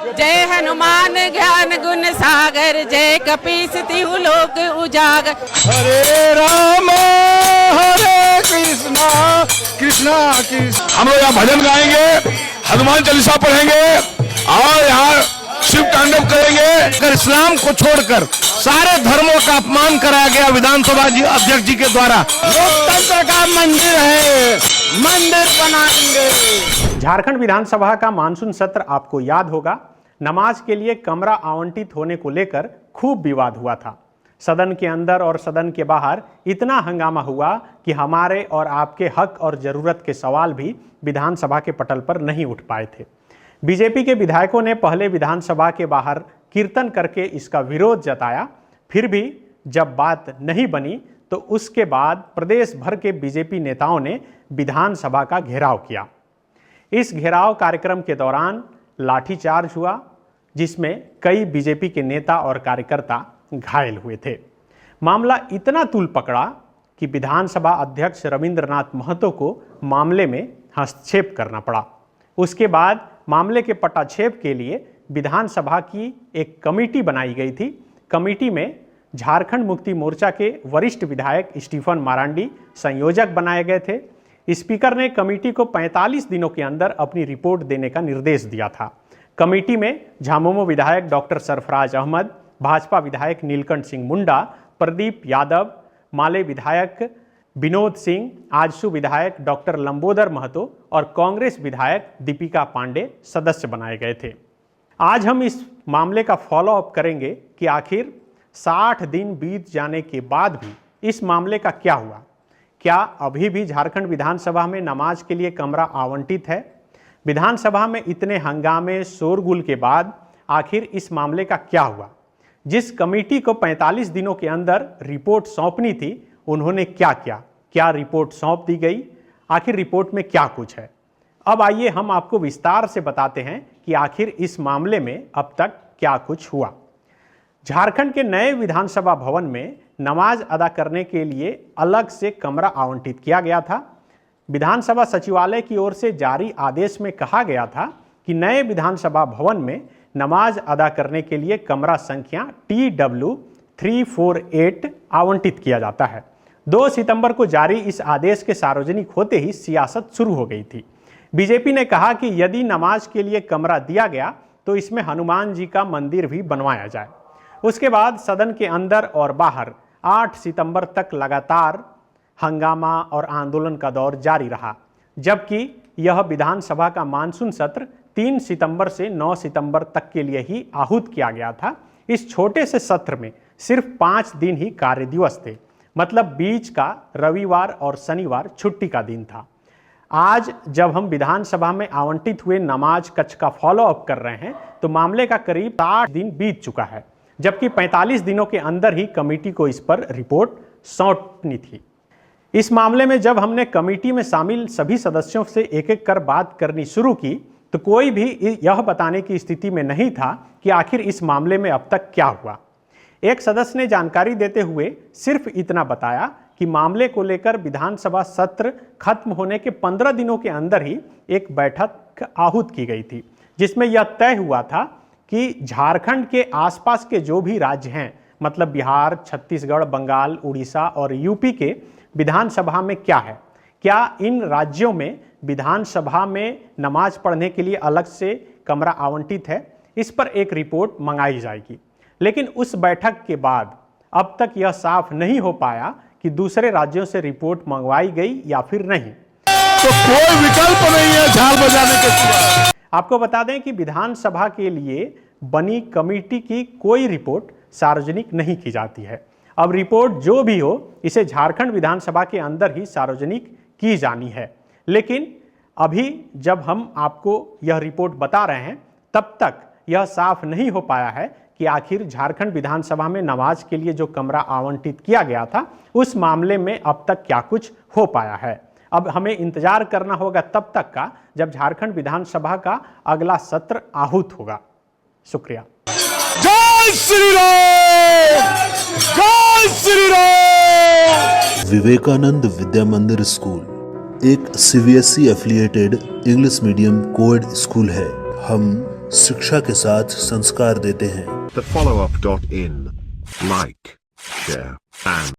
जय हनुमान ज्ञान गुण सागर, जय कपीस तिहु लोक उजागर। हरे राम हरे कृष्णा कृष्णा कृष्ण। हम लोग यहाँ भजन गाएंगे, हनुमान चालीसा पढ़ेंगे और यहाँ शिव तांडव करेंगे। अगर इस्लाम को छोड़कर सारे धर्मों का अपमान कराया गया विधानसभा अध्यक्ष जी के द्वारा। लोकतंत्र का मंदिर है, मंदिर बनाएंगे। झारखंड विधानसभा का मानसून सत्र आपको याद होगा, नमाज के लिए कमरा आवंटित होने को लेकर खूब विवाद हुआ था। सदन के अंदर और सदन के बाहर इतना हंगामा हुआ कि हमारे और आपके हक और ज़रूरत के सवाल भी विधानसभा के पटल पर नहीं उठ पाए थे। बीजेपी के विधायकों ने पहले विधानसभा के बाहर कीर्तन करके इसका विरोध जताया, फिर भी जब बात नहीं बनी तो उसके बाद प्रदेश भर के बीजेपी नेताओं ने विधानसभा का घेराव किया। इस घेराव कार्यक्रम के दौरान लाठीचार्ज हुआ, जिसमें कई बीजेपी के नेता और कार्यकर्ता घायल हुए थे। मामला इतना तूल पकड़ा कि विधानसभा अध्यक्ष रविंद्रनाथ महतो को मामले में हस्तक्षेप करना पड़ा। उसके बाद मामले के पटाक्षेप के लिए विधानसभा की एक कमेटी बनाई गई थी। कमेटी में झारखंड मुक्ति मोर्चा के वरिष्ठ विधायक स्टीफन मारांडी संयोजक बनाए गए थे। स्पीकर ने कमेटी को 45 दिनों के अंदर अपनी रिपोर्ट देने का निर्देश दिया था। कमेटी में झामुमो विधायक डॉक्टर सरफराज अहमद, भाजपा विधायक नीलकंठ सिंह मुंडा, प्रदीप यादव, माले विधायक विनोद सिंह, आजसू विधायक डॉक्टर लंबोदर महतो और कांग्रेस विधायक दीपिका पांडे सदस्य बनाए गए थे। आज हम इस मामले का फॉलो अप करेंगे कि आखिर 60 दिन बीत जाने के बाद भी इस मामले का क्या हुआ। क्या अभी भी झारखंड विधानसभा में नमाज के लिए कमरा आवंटित है? विधानसभा में इतने हंगामे शोरगुल के बाद आखिर इस मामले का क्या हुआ? जिस कमेटी को 45 दिनों के अंदर रिपोर्ट सौंपनी थी, उन्होंने क्या किया? क्या रिपोर्ट सौंप दी गई? आखिर रिपोर्ट में क्या कुछ है? अब आइए हम आपको विस्तार से बताते हैं कि आखिर इस मामले में अब तक क्या कुछ हुआ। झारखंड के नए विधानसभा भवन में नमाज अदा करने के लिए अलग से कमरा आवंटित किया गया था। विधानसभा सचिवालय की ओर से जारी आदेश में कहा गया था कि नए विधानसभा भवन में नमाज अदा करने के लिए कमरा संख्या TW 348 आवंटित किया जाता है। 2 सितंबर को जारी इस आदेश के सार्वजनिक होते ही सियासत शुरू हो गई थी। बीजेपी ने कहा कि यदि नमाज के लिए कमरा दिया गया तो इसमें हनुमान जी का मंदिर भी बनवाया जाए। उसके बाद सदन के अंदर और बाहर 8 सितंबर तक लगातार हंगामा और आंदोलन का दौर जारी रहा, जबकि यह विधानसभा का मानसून सत्र 3 सितंबर से 9 सितंबर तक के लिए ही आहूत किया गया था। इस छोटे से सत्र में सिर्फ 5 दिन ही कार्य दिवस थे, मतलब बीच का रविवार और शनिवार छुट्टी का दिन था। आज जब हम विधानसभा में आवंटित हुए नमाज कक्ष का फॉलो अप कर रहे हैं तो मामले का करीब 60 दिन बीत चुका है, जबकि 45 दिनों के अंदर ही कमेटी को इस पर रिपोर्ट सौंपनी थी। इस मामले में जब हमने कमेटी में शामिल सभी सदस्यों से एक एक कर बात करनी शुरू की तो कोई भी यह बताने की स्थिति में नहीं था कि आखिर इस मामले में अब तक क्या हुआ। एक सदस्य ने जानकारी देते हुए सिर्फ इतना बताया कि मामले को लेकर विधानसभा सत्र खत्म होने के 15 दिनों के अंदर ही एक बैठक आहूत की गई थी, जिसमें यह तय हुआ था कि झारखंड के आसपास के जो भी राज्य हैं, मतलब बिहार, छत्तीसगढ़, बंगाल, उड़ीसा और यूपी के विधानसभा में क्या है, क्या इन राज्यों में विधानसभा में नमाज पढ़ने के लिए अलग से कमरा आवंटित है, इस पर एक रिपोर्ट मंगाई जाएगी। लेकिन उस बैठक के बाद अब तक यह साफ नहीं हो पाया कि दूसरे राज्यों से रिपोर्ट मंगवाई गई या फिर नहीं। तो कोई विकल्प नहीं है झाल बजाने के सिवा। आपको बता दें कि विधानसभा के लिए बनी कमेटी की कोई रिपोर्ट सार्वजनिक नहीं की जाती है। अब रिपोर्ट जो भी हो, इसे झारखंड विधानसभा के अंदर ही सार्वजनिक की जानी है। लेकिन अभी जब हम आपको यह रिपोर्ट बता रहे हैं, तब तक यह साफ नहीं हो पाया है कि आखिर झारखंड विधानसभा में नमाज के लिए जो कमरा आवंटित किया गया था, उस मामले में अब तक क्या कुछ हो पाया है। अब हमें इंतजार करना होगा तब तक का जब झारखंड विधानसभा का अगला सत्र आहूत होगा। शुक्रिया। जय श्री राम, जय श्री राम। विवेकानंद विद्या मंदिर स्कूल एक CBSE affiliated English medium coed school है। हम शिक्षा के साथ संस्कार देते हैं। The follow-up.in. Like, share, and